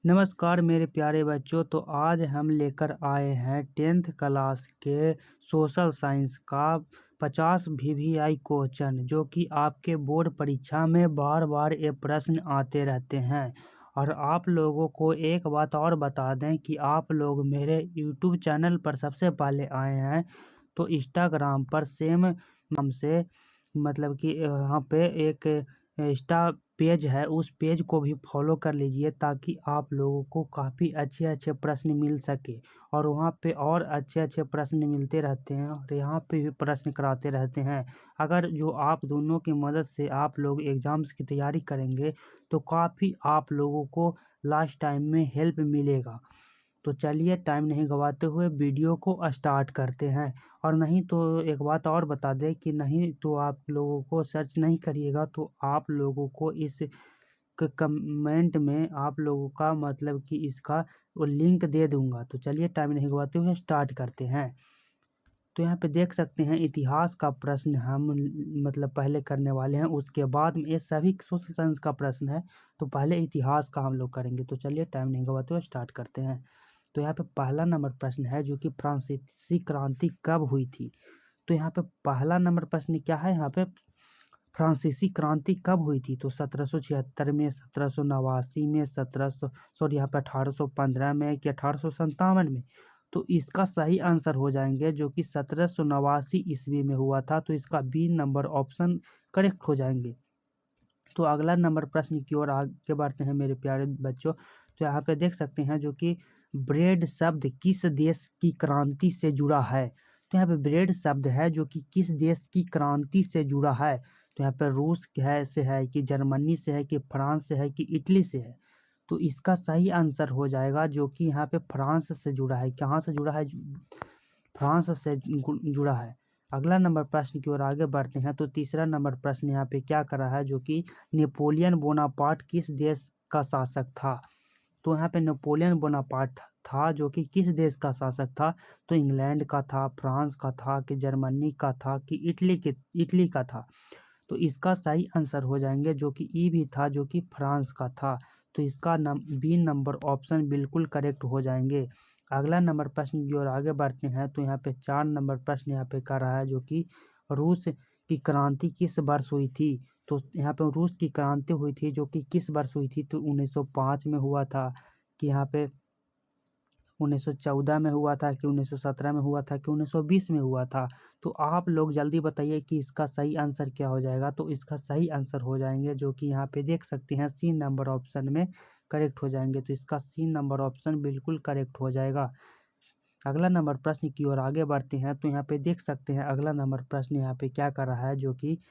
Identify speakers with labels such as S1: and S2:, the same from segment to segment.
S1: नमस्कार मेरे प्यारे बच्चों। तो आज हम लेकर आए हैं 10th क्लास के सोशल साइंस का 50 VVI क्वेश्चन, जो कि आपके बोर्ड परीक्षा में बार बार ये प्रश्न आते रहते हैं। और आप लोगों को एक बात और बता दें कि आप लोग मेरे YouTube चैनल पर सबसे पहले आए हैं, तो इंस्टाग्राम पर सेम नाम से मतलब कि यहाँ पे एक इंस्टा पेज है, उस पेज को भी फॉलो कर लीजिए ताकि आप लोगों को काफ़ी अच्छे अच्छे प्रश्न मिल सके। और वहाँ पे और अच्छे अच्छे प्रश्न मिलते रहते हैं और यहाँ पे भी प्रश्न कराते रहते हैं। अगर जो आप दोनों की मदद से आप लोग एग्ज़ाम्स की तैयारी करेंगे तो काफ़ी आप लोगों को लास्ट टाइम में हेल्प मिलेगा। तो चलिए टाइम नहीं गंवाते हुए वीडियो को स्टार्ट करते हैं। और नहीं तो एक बात और बता दें कि नहीं तो आप लोगों को सर्च नहीं करिएगा तो आप लोगों को इस कमेंट में आप लोगों का मतलब कि इसका वो लिंक दे दूंगा। तो चलिए टाइम नहीं गंवाते हुए स्टार्ट करते हैं। तो यहाँ पे देख सकते हैं इतिहास का प्रश्न हम मतलब पहले करने वाले हैं, उसके बाद में ये सभी सोशल साइंस का प्रश्न है। तो पहले इतिहास का हम लोग करेंगे। तो चलिए टाइम नहीं गंवाते हुए स्टार्ट करते हैं। तो यहाँ पे पहला नंबर प्रश्न है जो कि फ्रांसीसी क्रांति कब हुई थी। तो यहाँ पे पहला नंबर प्रश्न क्या है, यहाँ पे फ्रांसीसी क्रांति कब हुई थी। तो 1776 में, 1789 में, 1815 में कि 1857 में। तो इसका सही आंसर हो जाएंगे जो कि 1789 ईस्वी में हुआ था। तो इसका बी नंबर ऑप्शन करेक्ट हो जाएंगे। तो अगला नंबर प्रश्न की ओर आगे बढ़ते हैं मेरे प्यारे बच्चों। तो यहाँ पे देख सकते हैं जो कि ब्रेड शब्द किस देश की क्रांति से जुड़ा है। तो यहाँ पे ब्रेड शब्द है जो कि किस देश की क्रांति से जुड़ा है। तो यहाँ पे रूस से है कि जर्मनी से है कि फ्रांस से है कि इटली से है। तो इसका सही आंसर हो जाएगा जो कि यहाँ पे फ्रांस से जुड़ा है। कहाँ से जुड़ा है? फ्रांस से जुड़ा है। अगला नंबर प्रश्न की ओर आगे बढ़ते हैं। तो तीसरा नंबर प्रश्न यहाँ पे क्या कर रहा है जो कि नेपोलियन बोनापार्ट किस देश का शासक था। तो यहाँ पे नेपोलियन बोनापार्ट था जो कि किस देश का शासक था। तो इंग्लैंड का था, फ्रांस का था कि जर्मनी का था कि इटली का था। तो इसका सही आंसर हो जाएंगे जो कि ई भी था जो कि फ्रांस का था। तो इसका बी नंबर ऑप्शन बिल्कुल करेक्ट हो जाएंगे। अगला नंबर प्रश्न की ओर आगे बढ़ते हैं। तो यहाँ पे 4 नंबर प्रश्न यहाँ पे कर रहा है जो कि रूस की क्रांति किस वर्ष हुई थी। तो यहाँ पे रूस की क्रांति हुई थी जो कि किस वर्ष हुई थी। तो 1905 में हुआ था कि यहाँ पे 1914 में हुआ था कि 1917 में हुआ था कि 1920 में हुआ था। तो आप लोग जल्दी बताइए कि इसका सही आंसर क्या हो जाएगा। तो इसका सही आंसर हो जाएंगे जो कि यहाँ पे देख सकते हैं सी नंबर ऑप्शन में करेक्ट हो जाएंगे। तो इसका सी नंबर ऑप्शन बिल्कुल करेक्ट हो जाएगा। अगला नंबर प्रश्न की ओर आगे बढ़ते हैं। तो यहाँ पे देख सकते हैं अगला नंबर प्रश्न यहाँ पे क्या कर रहा है जो कि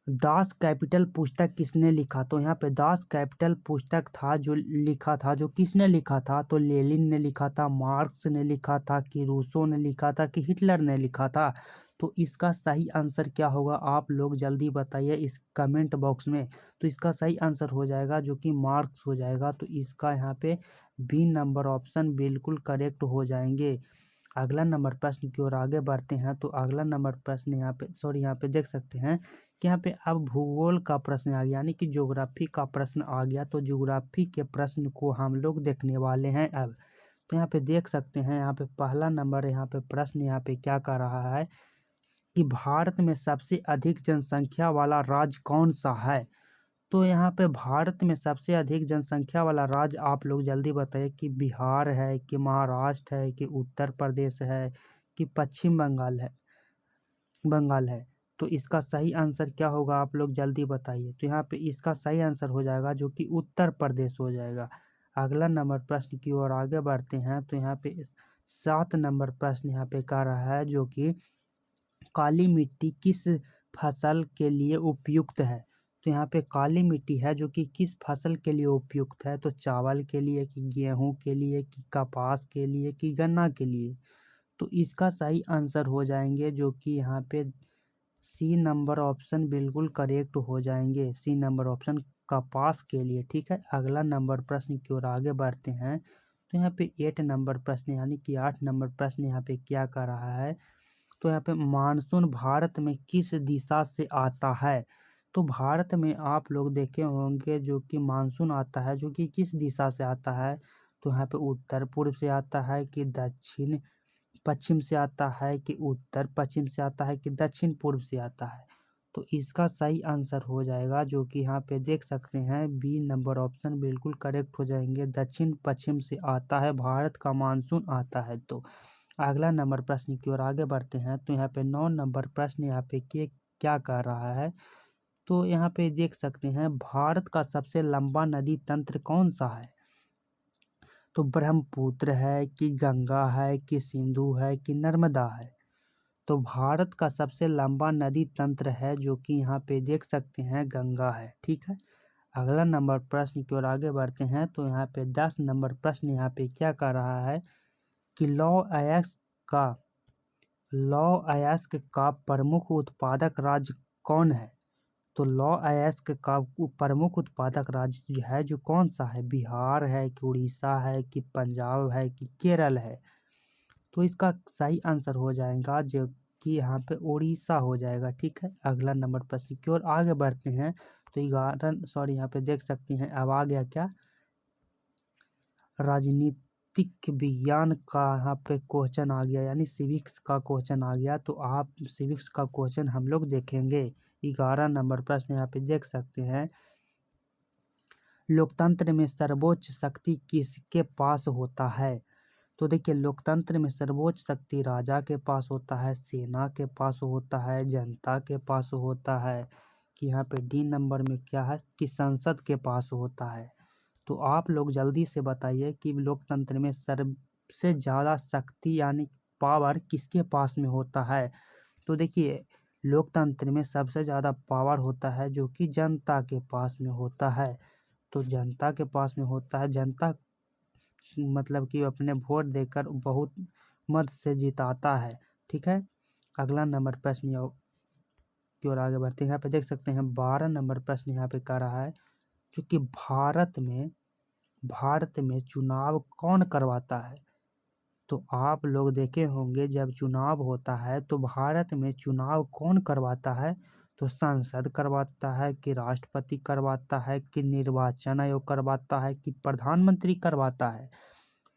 S1: दास कैपिटल पुस्तक किसने लिखा। तो यहाँ पे दास कैपिटल पुस्तक था जो लिखा था, जो किसने लिखा था। तो लेनिन ने लिखा था, मार्क्स ने लिखा था कि रूसो ने लिखा था कि हिटलर ने लिखा था। तो इसका सही आंसर क्या होगा आप लोग जल्दी बताइए इस कमेंट बॉक्स में। तो इसका सही आंसर हो जाएगा जो कि मार्क्स हो जाएगा। तो इसका यहाँ पे बी नंबर ऑप्शन बिल्कुल करेक्ट हो जाएंगे। अगला नंबर प्रश्न की ओर आगे बढ़ते हैं। तो अगला नंबर प्रश्न यहाँ पे देख सकते हैं कि यहाँ पे अब भूगोल का प्रश्न आ गया, यानी कि ज्योग्राफी का प्रश्न आ गया। तो ज्योग्राफी के प्रश्न को हम लोग देखने वाले हैं अब। तो यहाँ पे देख सकते हैं यहाँ पे पहला नंबर यहाँ पे प्रश्न यहाँ पे क्या कर रहा है कि भारत में सबसे अधिक जनसंख्या वाला राज्य कौन सा है। तो यहाँ पे भारत में सबसे अधिक जनसंख्या वाला राज्य आप लोग जल्दी बताइए कि बिहार है कि महाराष्ट्र है कि उत्तर प्रदेश है कि पश्चिम बंगाल है। तो इसका सही आंसर क्या होगा आप लोग जल्दी बताइए। तो यहाँ पे इसका सही आंसर हो जाएगा जो कि उत्तर प्रदेश हो जाएगा। अगला नंबर प्रश्न की ओर आगे बढ़ते हैं। तो यहाँ पे 7 नंबर प्रश्न यहाँ पे कर रहा है जो कि काली मिट्टी किस फसल के लिए उपयुक्त है। तो यहाँ पे काली मिट्टी है जो कि किस फसल के लिए उपयुक्त है। तो चावल के लिए कि गेहूं के लिए कि कपास के लिए कि गन्ना के लिए। तो इसका सही आंसर हो जाएंगे जो कि यहाँ पे सी नंबर ऑप्शन बिल्कुल करेक्ट हो जाएंगे। सी नंबर ऑप्शन कपास के लिए, ठीक है। अगला नंबर प्रश्न की ओर आगे बढ़ते हैं। तो यहाँ पे 8 नंबर प्रश्न यानी कि 8 नंबर प्रश्न यहाँ पे क्या कर रहा है। तो यहाँ पे मानसून भारत में किस दिशा से आता है। तो भारत में आप लोग देखे होंगे जो कि मानसून आता है जो कि किस दिशा से आता है, तो यहाँ पे उत्तर पूर्व से आता है कि दक्षिण पश्चिम से आता है कि उत्तर पश्चिम से आता है कि दक्षिण पूर्व से आता है। तो इसका सही आंसर हो जाएगा जो कि यहाँ पे देख सकते हैं बी नंबर ऑप्शन बिल्कुल करेक्ट हो जाएंगे। दक्षिण पश्चिम से आता है भारत का मानसून आता है। तो अगला नंबर प्रश्न की ओर आगे बढ़ते हैं। तो यहाँ पे 9 नंबर प्रश्न यहाँ पे क्या कह रहा है, तो यहाँ पे देख सकते हैं भारत का सबसे लंबा नदी तंत्र कौन सा है, तो ब्रह्मपुत्र है कि गंगा है कि सिंधु है कि नर्मदा है। तो भारत का सबसे लंबा नदी तंत्र है जो कि यहाँ पे देख सकते हैं गंगा है। ठीक है, अगला नंबर प्रश्न की ओर आगे बढ़ते हैं। तो यहाँ पे 10 नंबर प्रश्न यहाँ पे क्या कर रहा है कि लौ अयस्क का प्रमुख उत्पादक राज्य कौन है। तो लौ अयस्क का प्रमुख उत्पादक राज्य जो है जो कौन सा है, बिहार है कि उड़ीसा है कि पंजाब है कि केरल है। तो इसका सही आंसर हो जाएगा जो कि यहाँ पे उड़ीसा हो जाएगा। ठीक है, अगला नंबर प्रश्न की ओर आगे बढ़ते हैं। तो यहाँ पे देख सकते हैं अब आ गया क्या, राजनीतिक विज्ञान का यहाँ पे क्वेश्चन आ गया, यानी सिविक्स का क्वेश्चन आ गया। तो आप सिविक्स का क्वेश्चन हम लोग देखेंगे। 11 नंबर प्रश्न यहाँ पे देख सकते हैं, लोकतंत्र में सर्वोच्च शक्ति किसके पास होता है। तो देखिए लोकतंत्र में सर्वोच्च शक्ति राजा के पास होता है, सेना के पास होता है, जनता के पास होता है, कि यहाँ पे डी नंबर में क्या है कि संसद के पास होता है। तो आप लोग जल्दी से बताइए कि लोकतंत्र में सबसे ज़्यादा शक्ति यानी पावर किसके पास में होता है। तो देखिए लोकतंत्र में सबसे ज़्यादा पावर होता है जो कि जनता के पास में होता है। तो जनता के पास में होता है, जनता मतलब कि अपने वोट देकर बहुत मत से जिताता है। ठीक है, अगला नंबर प्रश्न की ओर आगे बढ़ते हैं। यहाँ पे देख सकते हैं 12 नंबर प्रश्न यहाँ पे कर रहा है जो कि भारत में चुनाव कौन करवाता है। तो आप लोग देखे होंगे जब चुनाव होता है तो भारत में चुनाव कौन करवाता है, तो संसद करवाता है कि राष्ट्रपति करवाता है कि निर्वाचन आयोग करवाता है कि प्रधानमंत्री करवाता है।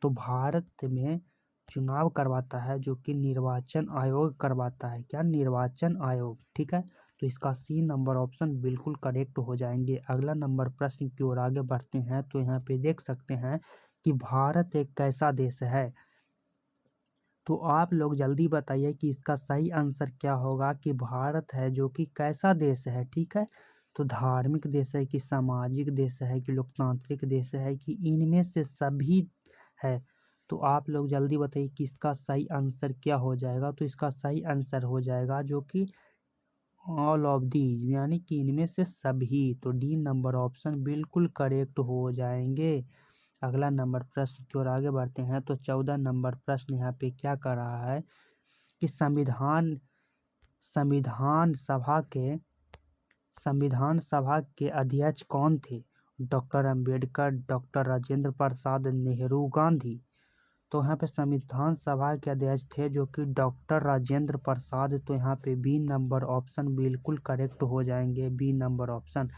S1: तो भारत में चुनाव करवाता है जो कि निर्वाचन आयोग करवाता है। क्या, निर्वाचन आयोग। ठीक है, तो इसका सी नंबर ऑप्शन बिल्कुल करेक्ट हो जाएंगे। अगला नंबर प्रश्न की ओर आगे बढ़ते हैं। तो यहाँ पे देख सकते हैं कि भारत एक कैसा देश है। तो आप लोग जल्दी बताइए कि इसका सही आंसर क्या होगा कि भारत है जो कि कैसा देश है। ठीक है, तो धार्मिक देश है कि सामाजिक देश है कि लोकतांत्रिक देश है कि इनमें से सभी है। तो आप लोग जल्दी बताइए कि इसका सही आंसर क्या हो जाएगा। तो इसका सही आंसर हो जाएगा जो कि ऑल ऑफ दीज, यानी कि इनमें से सभी। तो डी नंबर ऑप्शन बिल्कुल करेक्ट हो जाएंगे। अगला नंबर प्रश्न की ओर आगे बढ़ते हैं। तो 14 नंबर प्रश्न यहाँ पे क्या कर रहा है कि संविधान सभा के अध्यक्ष कौन थे, डॉक्टर अंबेडकर, डॉक्टर राजेंद्र प्रसाद, नेहरू, गांधी। तो यहाँ पे संविधान सभा के अध्यक्ष थे जो कि डॉक्टर राजेंद्र प्रसाद। तो यहाँ पे बी नंबर ऑप्शन बिल्कुल करेक्ट हो जाएंगे। B number option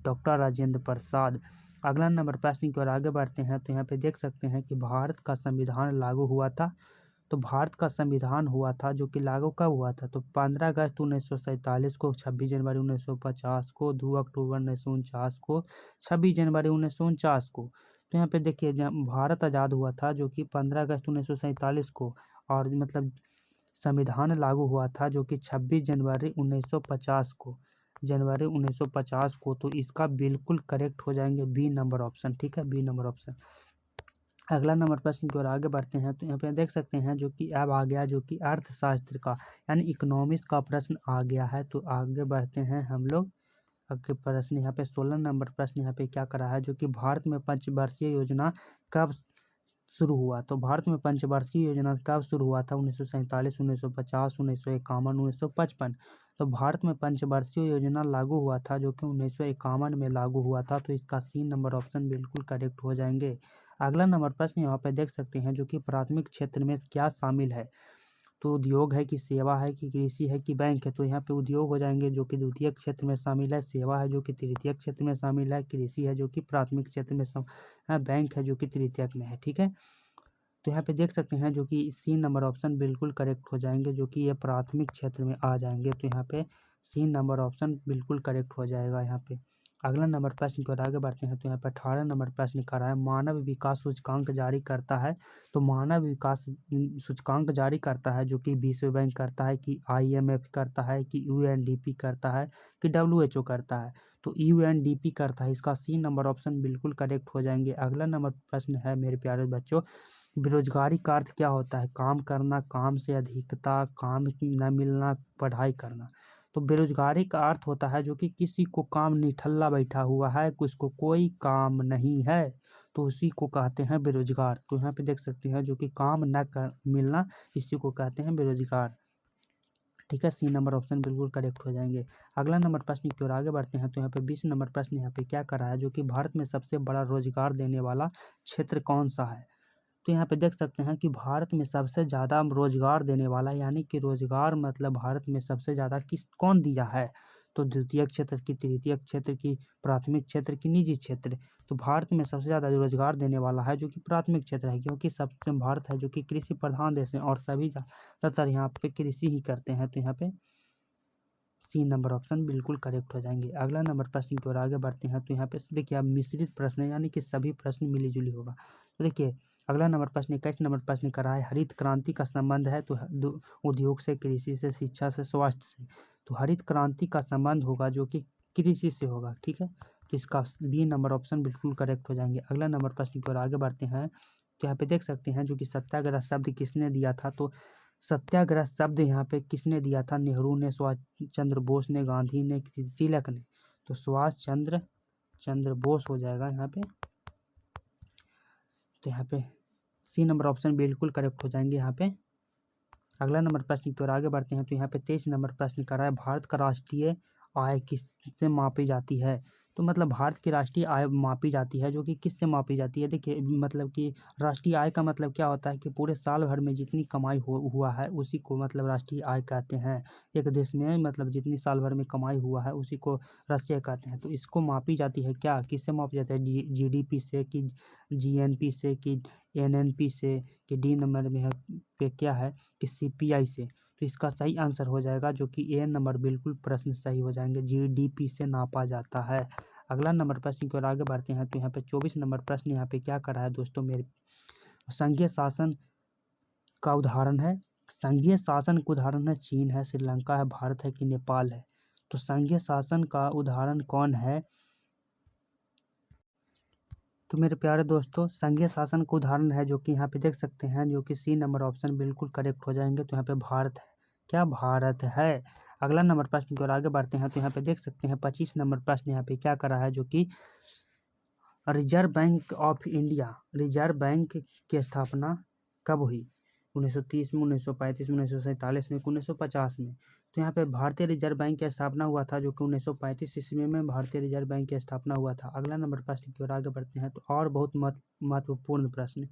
S1: doctor Rajendra Prasad. अगला नंबर प्रश्न की ओर आगे बढ़ते हैं। तो यहाँ पे देख सकते हैं कि भारत का संविधान लागू हुआ था। तो भारत का संविधान हुआ था जो कि लागू कब हुआ था, तो 15 अगस्त 1947 को, 26 जनवरी 1950 को, 2 अक्टूबर 1949 को, 26 जनवरी 1949 को। तो यहाँ पे देखिए जब भारत आज़ाद हुआ था जो कि 15 अगस्त 1947 को, और मतलब संविधान लागू हुआ था जो कि 26 जनवरी 1950 को, जनवरी 1950 को। तो इसका बिल्कुल करेक्ट हो जाएंगे बी नंबर ऑप्शन। ठीक है, बी नंबर ऑप्शन। अगला नंबर प्रश्न की ओर आगे बढ़ते हैं। तो यहाँ पे देख सकते हैं जो कि अब आ गया जो कि अर्थशास्त्र का यानी इकोनॉमिक्स का प्रश्न आ गया है। तो आगे बढ़ते हैं हम लोग। अगले प्रश्न यहाँ पे 16 नंबर प्रश्न यहाँ पे क्या करा है जो कि भारत में पंचवर्षीय योजना कब शुरू हुआ। तो भारत में पंचवर्षीय योजना कब शुरू हुआ था, 1947, 1950, 1951, 1955। तो भारत में पंचवर्षीय योजना लागू हुआ था जो कि 1951 में लागू हुआ था। तो इसका सी नंबर ऑप्शन बिल्कुल करेक्ट हो जाएंगे। अगला नंबर प्रश्न यहाँ पे देख सकते हैं जो कि प्राथमिक क्षेत्र में क्या शामिल है। तो उद्योग है कि सेवा है कि कृषि है कि बैंक है, तो यहाँ पे उद्योग हो जाएंगे जो कि द्वितीयक क्षेत्र में शामिल है, सेवा है जो कि तृतीयक क्षेत्र में शामिल है, कृषि है जो कि प्राथमिक क्षेत्र में शामिल है, बैंक है जो कि तृतीयक में है। ठीक है, तो यहाँ पे देख सकते हैं जो कि सी नंबर ऑप्शन बिल्कुल करेक्ट हो जाएंगे, जो कि ये प्राथमिक क्षेत्र में आ जाएंगे। तो यहाँ पे सी नंबर ऑप्शन बिल्कुल करेक्ट हो जाएगा यहाँ पे। अगला नंबर प्रश्न की ओर आगे बढ़ते हैं। तो यहाँ पे 18 नंबर प्रश्न कर रहा है, मानव विकास सूचकांक जारी करता है। तो मानव विकास सूचकांक जारी करता है जो कि विश्व बैंक करता है, कि IMF करता है, कि UNDP करता है, कि WHO करता है। तो UNDP करता है, इसका सी नंबर ऑप्शन बिल्कुल करेक्ट हो जाएंगे। अगला नंबर प्रश्न है मेरे प्यारे बच्चों, बेरोजगारी का अर्थ क्या होता है? काम करना, काम से अधिकता, काम न मिलना, पढ़ाई करना। तो बेरोजगारी का अर्थ होता है जो कि किसी को काम निठल्ला बैठा हुआ है, किसको कोई काम नहीं है, तो उसी को कहते हैं बेरोजगार। तो यहाँ पे देख सकते हैं जो कि काम न कर मिलना, इसी को कहते हैं बेरोजगार। ठीक है, सी नंबर ऑप्शन बिल्कुल करेक्ट हो जाएंगे। अगला नंबर प्रश्न की ओर आगे बढ़ते हैं। तो यहाँ पे 20 नंबर प्रश्न यहाँ पे क्या कर रहा है, जो कि भारत में सबसे बड़ा रोजगार देने वाला क्षेत्र कौन सा है? तो यहाँ पे देख सकते हैं कि भारत में सबसे ज़्यादा रोजगार देने वाला, यानी कि रोजगार मतलब भारत में सबसे ज़्यादा कौन दिया है? तो द्वितीयक क्षेत्र की, तृतीयक क्षेत्र की, प्राथमिक क्षेत्र की, निजी क्षेत्र। तो भारत में सबसे ज़्यादा रोजगार देने वाला है जो कि प्राथमिक क्षेत्र है, क्योंकि सब भारत है जो कि कृषि प्रधान देश है और सभी ज़्यादातर यहाँ पे कृषि ही करते हैं। तो यहाँ पे सी नंबर ऑप्शन बिल्कुल करेक्ट हो जाएंगे। अगला नंबर प्रश्न की ओर आगे बढ़ते हैं। तो यहाँ पे देखिए अब मिश्रित प्रश्न है, यानी कि सभी प्रश्न मिली जुली होगा। तो देखिए अगला नंबर प्रश्न 21 नंबर प्रश्न कर रहा है, हरित क्रांति का संबंध है तो उद्योग से, कृषि से, शिक्षा से, स्वास्थ्य से। तो हरित क्रांति का संबंध होगा जो कि कृषि से होगा। ठीक है, तो इसका बी नंबर ऑप्शन बिल्कुल करेक्ट हो जाएंगे। अगला नंबर प्रश्न की ओर आगे बढ़ते हैं। तो यहाँ पे देख सकते हैं जो कि सत्याग्रह शब्द किसने दिया था? तो सत्याग्रह शब्द यहाँ पे किसने दिया था? नेहरू ने, सुभाष चंद्र बोस ने, गांधी ने, तिलक ने। तो सुभाष चंद्र बोस हो जाएगा यहाँ पे। तो यहाँ पे सी नंबर ऑप्शन बिल्कुल करेक्ट हो जाएंगे यहाँ पे। अगला नंबर प्रश्न की ओर आगे बढ़ते हैं। तो यहाँ पे 23 नंबर प्रश्न कर रहा है, भारत का राष्ट्रीय आय किससे मापी जाती है? तो मतलब भारत की राष्ट्रीय आय मापी जाती है जो कि किससे मापी जाती है? देखिए मतलब कि राष्ट्रीय आय का मतलब क्या होता है कि पूरे साल भर में जितनी कमाई हुआ है उसी को मतलब राष्ट्रीय आय कहते हैं। एक देश में मतलब जितनी साल भर में कमाई हुआ है उसी को राष्ट्रीय कहते हैं। तो इसको मापी जाती है क्या, किससे मापी जाती है? GDP से, कि GNP से, कि NNP से, कि डी नंबर में है पे क्या है कि CPI से। तो इसका सही आंसर हो जाएगा जो कि ए नंबर बिल्कुल प्रश्न सही हो जाएंगे, GDP से नापा जाता है। अगला नंबर प्रश्न की ओर आगे बढ़ते हैं। तो यहाँ पे 24 नंबर प्रश्न यहाँ पे क्या कर रहा है दोस्तों, मेरे संघीय शासन का उदाहरण है। संघीय शासन का उदाहरण है चीन है, श्रीलंका है, भारत है, कि नेपाल है। तो संघीय शासन का उदाहरण कौन है? तो मेरे प्यारे दोस्तों संघीय शासन का उदाहरण है जो कि यहाँ पे देख सकते हैं जो कि सी नंबर ऑप्शन बिल्कुल करेक्ट हो जाएंगे। तो यहाँ पे भारत है, क्या भारत है। अगला नंबर प्रश्न की ओर आगे बढ़ते हैं। तो यहाँ पे देख सकते हैं 25 नंबर प्रश्न यहाँ पे क्या कर रहा है, जो कि reserve bank of India, reserve bank की स्थापना कब हुई? 1930 में, 1935 में, 1947 में, 1950 में। तो यहाँ पे भारतीय रिजर्व बैंक की स्थापना हुआ था जो कि 1935 ईस्वी में भारतीय रिजर्व बैंक की स्थापना हुआ था। अगला नंबर प्रश्न की ओर आगे बढ़ते हैं। तो और बहुत महत्वपूर्ण प्रश्न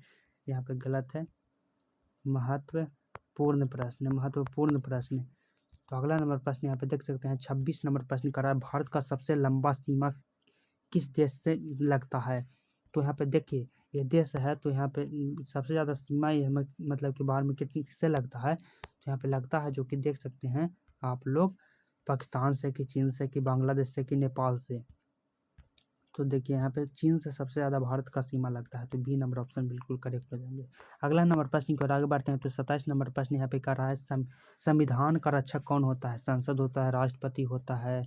S1: यहाँ पे गलत है, महत्वपूर्ण प्रश्न। तो अगला नंबर प्रश्न यहाँ पे देख सकते हैं 26 नंबर प्रश्न कर रहा है, भारत का सबसे लंबा सीमा किस देश से लगता है? तो यहाँ पे देखिए ये देश है, तो यहाँ पे सबसे ज़्यादा सीमा ये हमें मतलब कि बाहर में किससे लगता है? तो यहाँ पे लगता है जो कि देख सकते हैं आप लोग, पाकिस्तान से, कि चीन से, कि बांग्लादेश से, कि नेपाल से। तो देखिए यहाँ पे चीन से सबसे ज़्यादा भारत का सीमा लगता है। तो बी नंबर ऑप्शन बिल्कुल करेक्ट हो जाएंगे। अगला नंबर प्रश्न की ओर आगे बढ़ते हैं। तो 27 नंबर प्रश्न यहाँ पे कर रहा है, संविधान का रक्षक कौन होता है? संसद होता है, राष्ट्रपति होता है,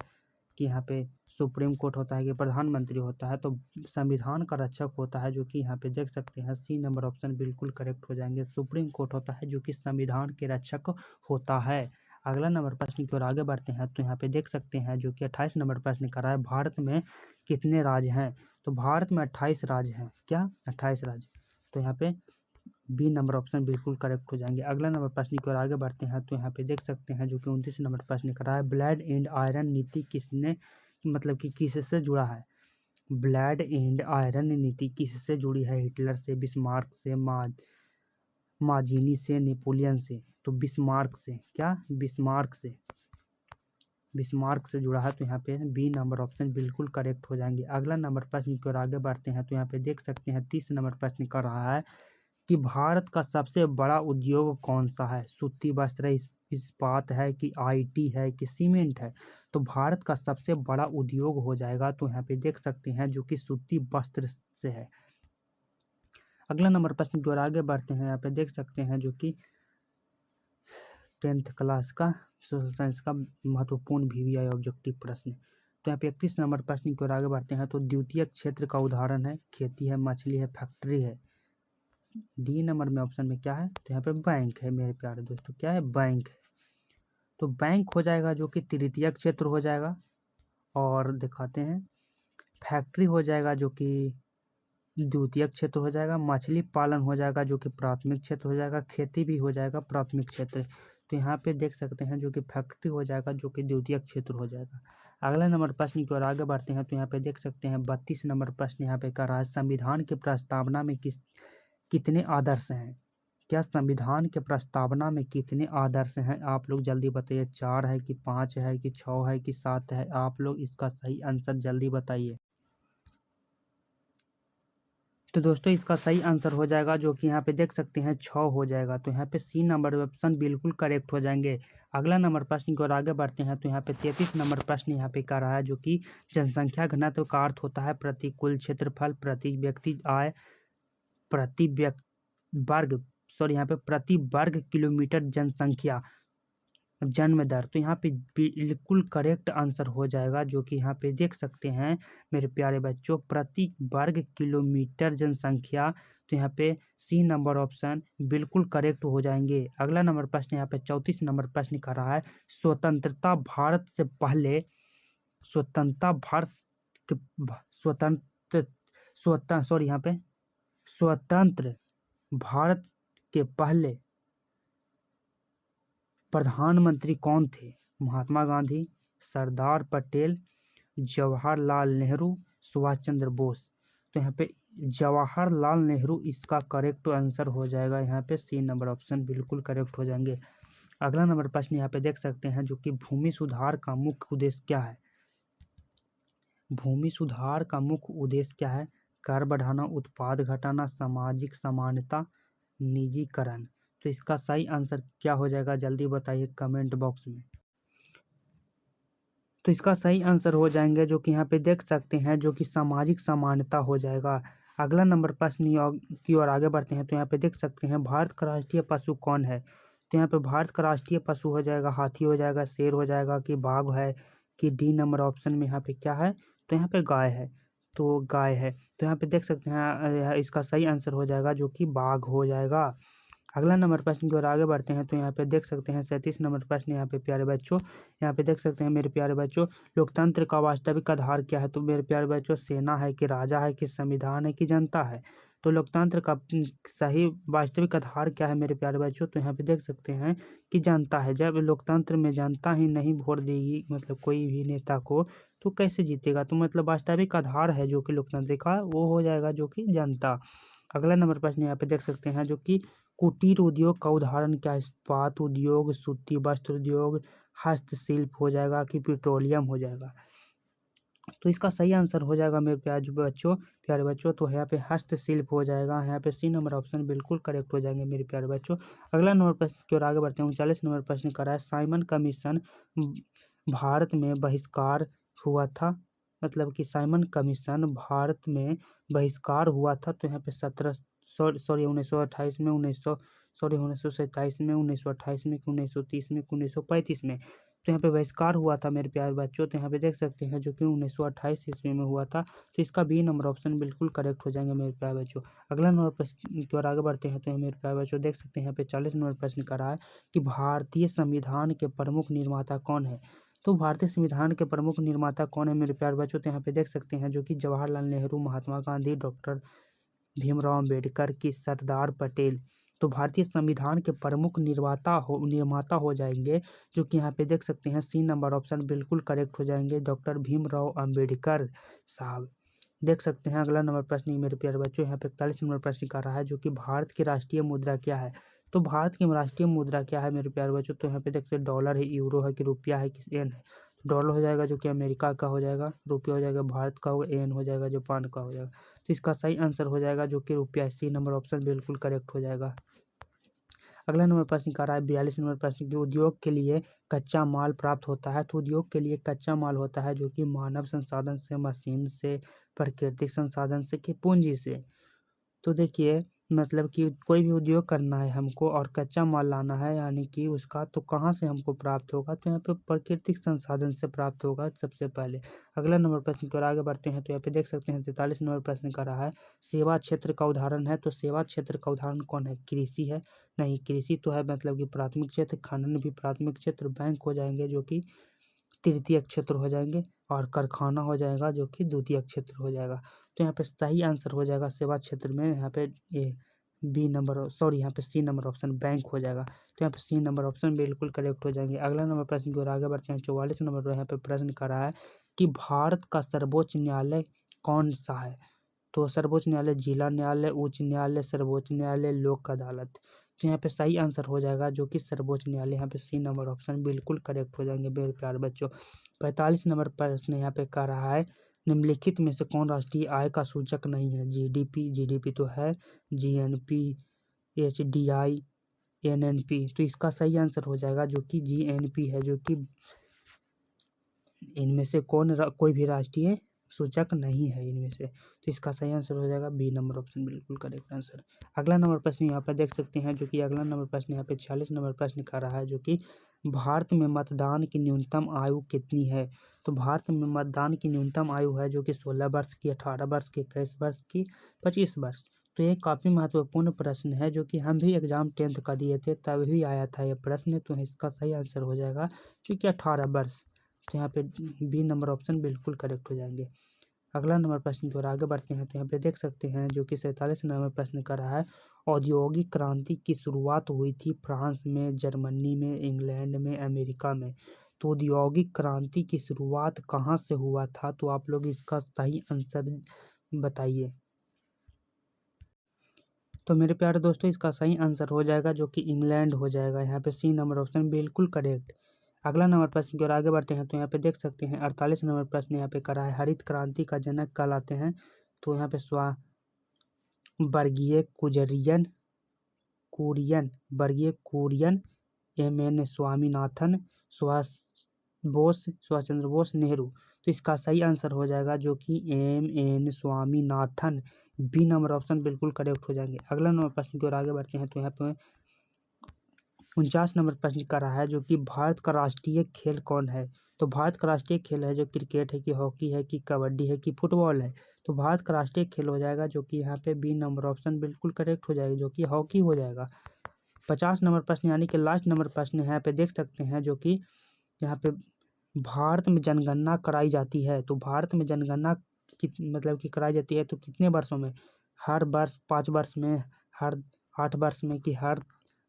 S1: कि यहाँ पे सुप्रीम कोर्ट होता है, कि प्रधानमंत्री होता है? तो संविधान का रक्षक होता है जो कि यहाँ पे देख सकते हैं सी नंबर ऑप्शन बिल्कुल करेक्ट हो जाएंगे। सुप्रीम कोर्ट होता है जो कि संविधान के रक्षक होता है। अगला नंबर प्रश्न की ओर आगे बढ़ते हैं। तो यहाँ पे देख सकते हैं जो कि 28 नंबर प्रश्न कर रहा है, भारत में कितने राज्य हैं? तो भारत में 28 राज्य हैं, क्या 28 राज्य। तो यहाँ पे बी नंबर ऑप्शन बिल्कुल करेक्ट हो जाएंगे। अगला नंबर प्रश्न की ओर आगे बढ़ते हैं। तो यहाँ पे देख सकते हैं जो कि 29 नंबर प्रश्न कर रहा है, ब्लैड एंड आयरन नीति किसने मतलब कि किससे जुड़ा है? ब्लैड एंड आयरन नीति किससे जुड़ी है? हिटलर से, बिस्मार्क से, माजिनी से, नेपोलियन से। तो बिस्मार्क से, क्या बिस्मार्क से जुड़ा है, तो यहाँ पे बी नंबर ऑप्शन बिल्कुल करेक्ट हो जाएंगे। अगला नंबर प्रश्न की ओर आगे बढ़ते हैं, तो यहाँ पे देख सकते हैं 30 नंबर प्रश्न कर रहा है कि भारत का सबसे बड़ा उद्योग कौन सा है? सूती वस्त्र, इस्पात है कि आईटी है कि सीमेंट है? तो भारत का सबसे बड़ा उद्योग हो जाएगा, तो यहाँ पे देख सकते हैं जो कि सूती वस्त्र से है। अगला नंबर प्रश्न की ओर आगे बढ़ते हैं, यहाँ पे देख सकते हैं जो कि 10th क्लास का सोशल साइंस का महत्वपूर्ण VVI ऑब्जेक्टिव प्रश्न। तो यहाँ पे 31 नंबर प्रश्न की ओर आगे बढ़ते हैं, तो द्वितीय क्षेत्र का उदाहरण है खेती है, मछली है, फैक्ट्री है। डी नंबर में ऑप्शन में क्या है? तो यहाँ पे बैंक है मेरे प्यारे दोस्तों, क्या है? बैंक है। तो बैंक हो जाएगा जो कि तृतीय क्षेत्र हो जाएगा, और दिखाते हैं फैक्ट्री हो जाएगा जो कि द्वितीय क्षेत्र हो जाएगा, मछली पालन हो जाएगा जो कि प्राथमिक क्षेत्र हो जाएगा, खेती भी हो जाएगा प्राथमिक क्षेत्र। तो यहाँ पे देख सकते हैं जो कि फैक्ट्री हो जाएगा जो कि द्वितीय क्षेत्र हो जाएगा। अगला नंबर प्रश्न की ओर आगे बढ़ते हैं, तो यहाँ पे देख सकते हैं 32 नंबर प्रश्न यहाँ पे कर रहा है, संविधान की प्रस्तावना में कितने आदर्श हैं? क्या संविधान के प्रस्तावना में कितने आदर्श हैं? आप लोग जल्दी बताइए, 4 है कि 5 है कि 6 है कि 7 है? आप लोग इसका सही आंसर जल्दी बताइए। तो दोस्तों इसका सही आंसर हो जाएगा जो कि यहाँ पे देख सकते हैं 6 हो जाएगा। तो यहाँ पे सी नंबर ऑप्शन बिल्कुल करेक्ट हो जाएंगे। अगला नंबर प्रश्न की ओर आगे बढ़ते हैं, तो यहाँ पे 33 नंबर प्रश्न यहाँ पे कर रहा है जो कि जनसंख्या घनत्व का अर्थ होता है प्रतिकूल क्षेत्रफल, प्रति व्यक्ति आय, प्रति वर्ग यहाँ पे प्रति वर्ग किलोमीटर जनसंख्या, जन्म दर। तो यहाँ पे बिल्कुल करेक्ट आंसर हो जाएगा जो कि यहाँ पे देख सकते हैं मेरे प्यारे बच्चों, प्रति वर्ग किलोमीटर जनसंख्या। तो यहाँ पे सी नंबर ऑप्शन बिल्कुल करेक्ट हो जाएंगे। अगला नंबर प्रश्न यहाँ पे 34 नंबर प्रश्न कर रहा है, स्वतंत्रता भारत से पहले स्वतंत्रता भारत के यहाँ पे स्वतंत्र भारत के पहले प्रधानमंत्री कौन थे? महात्मा गांधी, सरदार पटेल, जवाहरलाल नेहरू, सुभाष चंद्र बोस। तो यहाँ पे जवाहरलाल नेहरू इसका करेक्ट आंसर हो जाएगा। यहाँ पे सी नंबर ऑप्शन बिल्कुल करेक्ट हो जाएंगे। अगला नंबर प्रश्न यहाँ पे देख सकते हैं जो कि भूमि सुधार का मुख्य उद्देश्य क्या है? भूमि सुधार का मुख्य उद्देश्य क्या है? कर बढ़ाना, उत्पाद घटाना, सामाजिक समानता, निजीकरण। तो इसका सही आंसर क्या हो जाएगा जल्दी बताइए कमेंट बॉक्स में। तो इसका सही आंसर हो जाएंगे जो कि यहाँ पे देख सकते हैं जो कि सामाजिक समानता हो जाएगा। अगला नंबर प्रश्न की ओर आगे बढ़ते हैं, तो यहाँ पे देख सकते हैं भारत का राष्ट्रीय पशु कौन है? तो यहाँ पे भारत का राष्ट्रीय पशु हो जाएगा हाथी हो जाएगा, शेर हो जाएगा कि बाघ है, कि डी नंबर ऑप्शन में यहाँ पे क्या है? तो यहाँ पे गाय है। तो गाय है, तो यहाँ पे देख सकते हैं इसका सही आंसर हो जाएगा जो कि बाघ हो जाएगा। अगला नंबर प्रश्न की ओर आगे बढ़ते हैं, तो यहाँ पे देख सकते हैं 37 नंबर प्रश्न यहाँ पे प्यारे बच्चों, यहाँ पे देख सकते हैं मेरे प्यारे बच्चों, लोकतंत्र का वास्तविक आधार क्या है? तो मेरे प्यारे बच्चों सेना है कि राजा है कि संविधान है कि जनता है? तो लोकतंत्र का सही वास्तविक आधार क्या है मेरे प्यारे बच्चों? तो यहाँ पे देख सकते हैं कि जनता है। जब लोकतंत्र में जनता ही नहीं वोट देगी मतलब कोई भी नेता को, तो कैसे जीतेगा? तो मतलब वास्तविक आधार है जो कि लोकतंत्र का, वो हो जाएगा जो कि जनता। अगला नंबर प्रश्न यहाँ पे देख सकते हैं जो कि कुटीर उद्योग का उदाहरण क्या है? इस्पात उद्योग, सूती वस्त्र उद्योग, हस्तशिल्प हो जाएगा कि पेट्रोलियम हो जाएगा? तो इसका सही आंसर हो जाएगा मेरे प्यारे बच्चों तो यहाँ पे हस्तशिल्प हो जाएगा। यहाँ पे सी नंबर ऑप्शन बिल्कुल करेक्ट हो जाएंगे मेरे प्यारे बच्चों। अगला नंबर प्रश्न की ओर आगे बढ़ते हैं। 39 नंबर प्रश्न कर रहा है, साइमन कमीशन भारत में बहिष्कार हुआ था, मतलब कि साइमन कमीशन भारत में बहिष्कार हुआ था। तो यहाँ पे 1928 में, 1927 में, 1928 में, 1930 में, 1935 में। तो यहाँ पे बहिष्कार हुआ था मेरे प्यारे बच्चों। तो यहाँ पे देख सकते हैं जो कि 1928 ईस्वी में हुआ था। तो इसका बी नंबर ऑप्शन बिल्कुल करेक्ट हो जाएंगे मेरे प्यारे बच्चों। अगला नंबर प्रश्न की ओर आगे बढ़ते हैं। तो मेरे प्यारे बच्चों देख सकते हैं यहाँ पे 40 नंबर प्रश्न कर रहा है कि भारतीय संविधान के प्रमुख निर्माता कौन है? तो भारतीय संविधान के प्रमुख निर्माता कौन है मेरे प्यारे बच्चों? तो यहाँ पे देख सकते हैं जो कि जवाहरलाल नेहरू, महात्मा गांधी, डॉक्टर भीमराव अम्बेडकर की सरदार पटेल। तो भारतीय संविधान के प्रमुख निर्माता हो जाएंगे जो कि यहाँ पे देख सकते हैं सी नंबर ऑप्शन बिल्कुल करेक्ट हो जाएंगे, डॉक्टर भीमराव अम्बेडकर साहब। देख सकते हैं अगला नंबर प्रश्न मेरे प्यारे बच्चों यहाँ पे 41 नंबर प्रश्न कर रहा है जो कि भारत की राष्ट्रीय मुद्रा क्या है? तो भारत की राष्ट्रीय मुद्रा क्या है मेरे प्यारे बच्चों? तो यहाँ पे देख सकते डॉलर है, यूरो है कि रुपया है कि येन है। डॉलर हो जाएगा जो कि अमेरिका का हो जाएगा, रुपया हो जाएगा भारत का होगा, येन हो जाएगा जापान का हो जाएगा। तो इसका सही आंसर हो जाएगा जो कि रुपया। सी नंबर ऑप्शन बिल्कुल करेक्ट हो जाएगा। अगला नंबर प्रश्न कर रहा है 42 नंबर प्रश्न की, उद्योग के लिए कच्चा माल प्राप्त होता है। तो उद्योग के लिए कच्चा माल होता है जो कि मानव संसाधन से, मशीन से, प्राकृतिक संसाधन से कि पूंजी से। तो देखिए मतलब कि कोई भी उद्योग करना है हमको और कच्चा माल लाना है यानी कि उसका, तो कहाँ से हमको प्राप्त होगा? तो यहाँ पे प्राकृतिक संसाधन से प्राप्त होगा सबसे पहले। अगला नंबर प्रश्न की ओर आगे बढ़ते हैं। तो यहाँ पे देख सकते हैं 43 नंबर प्रश्न कर रहा है सेवा क्षेत्र का उदाहरण है। तो सेवा क्षेत्र का उदाहरण कौन है? कृषि है? नहीं, कृषि तो है मतलब कि प्राथमिक क्षेत्र, खनन भी प्राथमिक क्षेत्र, बैंक हो जाएंगे जो कि तृतीय क्षेत्र हो जाएंगे, और कारखाना हो जाएगा जो कि द्वितीय क्षेत्र हो जाएगा। तो यहाँ पे सही आंसर हो जाएगा सेवा क्षेत्र में यहाँ पे यहाँ पे सी नंबर ऑप्शन बैंक हो जाएगा। तो यहाँ पे सी नंबर ऑप्शन बिल्कुल करेक्ट हो जाएंगे। अगला नंबर प्रश्न की ओर आगे बढ़ते हैं। 44 नंबर पर यहाँ पे प्रश्न कर रहा है कि भारत का सर्वोच्च न्यायालय कौन सा है? तो सर्वोच्च न्यायालय, जिला न्यायालय, उच्च न्यायालय, सर्वोच्च न्यायालय, लोक अदालत। तो यहाँ पे सही आंसर हो जाएगा जो कि सर्वोच्च न्यायालय। यहाँ पे सी नंबर ऑप्शन बिल्कुल करेक्ट हो जाएंगे मेरे प्यारे बच्चों। 45 नंबर प्रश्न यहाँ पे कर रहा है निम्नलिखित में से कौन राष्ट्रीय आय का सूचक नहीं है? जीडीपी तो है, जीएनपी, एचडीआई, एनएनपी। तो इसका सही आंसर हो जाएगा जो कि जीएनपी है, जो कि इनमें से कोई भी राष्ट्रीय सूचक नहीं है इनमें से। तो इसका सही आंसर हो जाएगा बी नंबर ऑप्शन बिल्कुल करेक्ट आंसर। अगला नंबर प्रश्न यहाँ पर देख सकते हैं जो कि अगला नंबर प्रश्न यहाँ पे 46 नंबर प्रश्न कर रहा है जो कि भारत में मतदान की न्यूनतम आयु कितनी है? तो भारत में मतदान की न्यूनतम आयु है जो कि 16 वर्ष की, 18 वर्ष की, 21 वर्ष की, 25 वर्ष। तो ये काफ़ी महत्वपूर्ण प्रश्न है जो कि हम भी एग्जाम 10th का दिए थे तभी आया था ये प्रश्न। तो इसका सही आंसर हो जाएगा क्योंकि 18 वर्ष। तो यहाँ पे बी नंबर ऑप्शन बिल्कुल करेक्ट हो जाएंगे। अगला नंबर प्रश्न की ओर आगे बढ़ते हैं। तो यहाँ पे देख सकते हैं जो कि 47 नंबर प्रश्न कर रहा है औद्योगिक क्रांति की शुरुआत हुई थी फ्रांस में, जर्मनी में, इंग्लैंड में, अमेरिका में। तो औद्योगिक क्रांति की शुरुआत कहाँ से हुआ था? तो आप लोग इसका सही आंसर बताइए। तो मेरे प्यारे दोस्तों इसका सही आंसर हो जाएगा जो कि इंग्लैंड हो जाएगा। यहाँ पे सी नंबर ऑप्शन बिल्कुल करेक्ट। अगला नंबर प्रश्न की ओर आगे बढ़ते हैं। तो यहाँ पे देख सकते हैं 48 नंबर प्रश्न यहाँ पे करा है हरित क्रांति का जनक कहलाते हैं। तो यहाँ पे वर्गीय कुरियन, एम.एन. स्वामीनाथन, सुभाष चंद्र बोस, नेहरू। तो इसका सही आंसर हो जाएगा जो कि M N. Swaminathan. B number option बिल्कुल करेक्ट हो जाएंगे। अगला नंबर प्रश्न की ओर आगे बढ़ते हैं। तो यहाँ पे 49 नंबर प्रश्न कर रहा है जो कि भारत का राष्ट्रीय खेल कौन है? तो भारत का राष्ट्रीय खेल है जो क्रिकेट है कि हॉकी है कि कबड्डी है कि फुटबॉल है? तो भारत का राष्ट्रीय खेल हो जाएगा जो कि यहाँ पे बी नंबर ऑप्शन बिल्कुल करेक्ट हो जाएगा जो कि हॉकी हो जाएगा। 50 नंबर प्रश्न यानी कि लास्ट नंबर प्रश्न यहाँ पे देख सकते हैं जो कि यहाँ पे भारत में जनगणना कराई जाती है। तो भारत में जनगणना मतलब कि कराई जाती है तो कितने वर्षों में? हर वर्ष, 5 वर्ष में, हर 8 वर्ष में, कि हर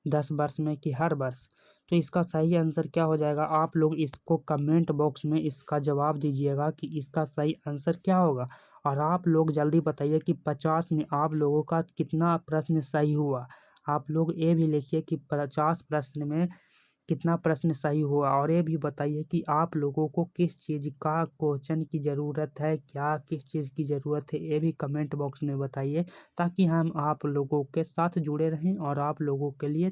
S1: 10 वर्ष में, कि हर वर्ष? तो इसका सही आंसर क्या हो जाएगा? आप लोग इसको कमेंट बॉक्स में इसका जवाब दीजिएगा कि इसका सही आंसर क्या होगा। और आप लोग जल्दी बताइए कि 50 में आप लोगों का कितना प्रश्न सही हुआ। आप लोग ये भी लिखिए कि 50 प्रश्न में कितना प्रश्न सही हुआ, और ये भी बताइए कि आप लोगों को किस चीज़ का क्वेश्चन की ज़रूरत है, क्या किस चीज़ की ज़रूरत है, ये भी कमेंट बॉक्स में बताइए ताकि हम आप लोगों के साथ जुड़े रहें और आप लोगों के लिए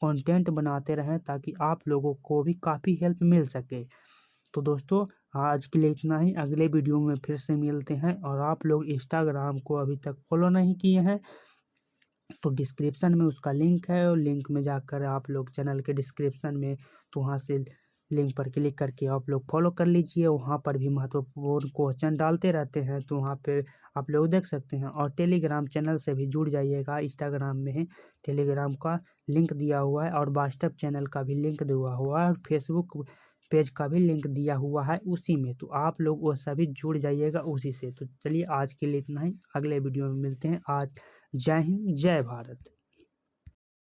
S1: कंटेंट बनाते रहें ताकि आप लोगों को भी काफ़ी हेल्प मिल सके। तो दोस्तों आज के लिए इतना ही, अगले वीडियो में फिर से मिलते हैं। और आप लोग इंस्टाग्राम को अभी तक फॉलो नहीं किए हैं तो डिस्क्रिप्शन में उसका लिंक है, और लिंक में जाकर आप लोग चैनल के डिस्क्रिप्शन में तो वहाँ से लिंक पर क्लिक करके आप लोग फॉलो कर लीजिए। वहाँ पर भी महत्वपूर्ण क्वेश्चन डालते रहते हैं तो वहाँ पे आप लोग देख सकते हैं। और टेलीग्राम चैनल से भी जुड़ जाइएगा, इंस्टाग्राम में टेलीग्राम का लिंक दिया हुआ है और व्हाट्सएप चैनल का भी लिंक दिया हुआ है और फेसबुक पेज का भी लिंक दिया हुआ है उसी में। तो आप लोग वो सभी जुड़ जाइएगा उसी से। तो चलिए आज के लिए इतना ही, अगले वीडियो में मिलते हैं। आज जय हिंद, जय भारत।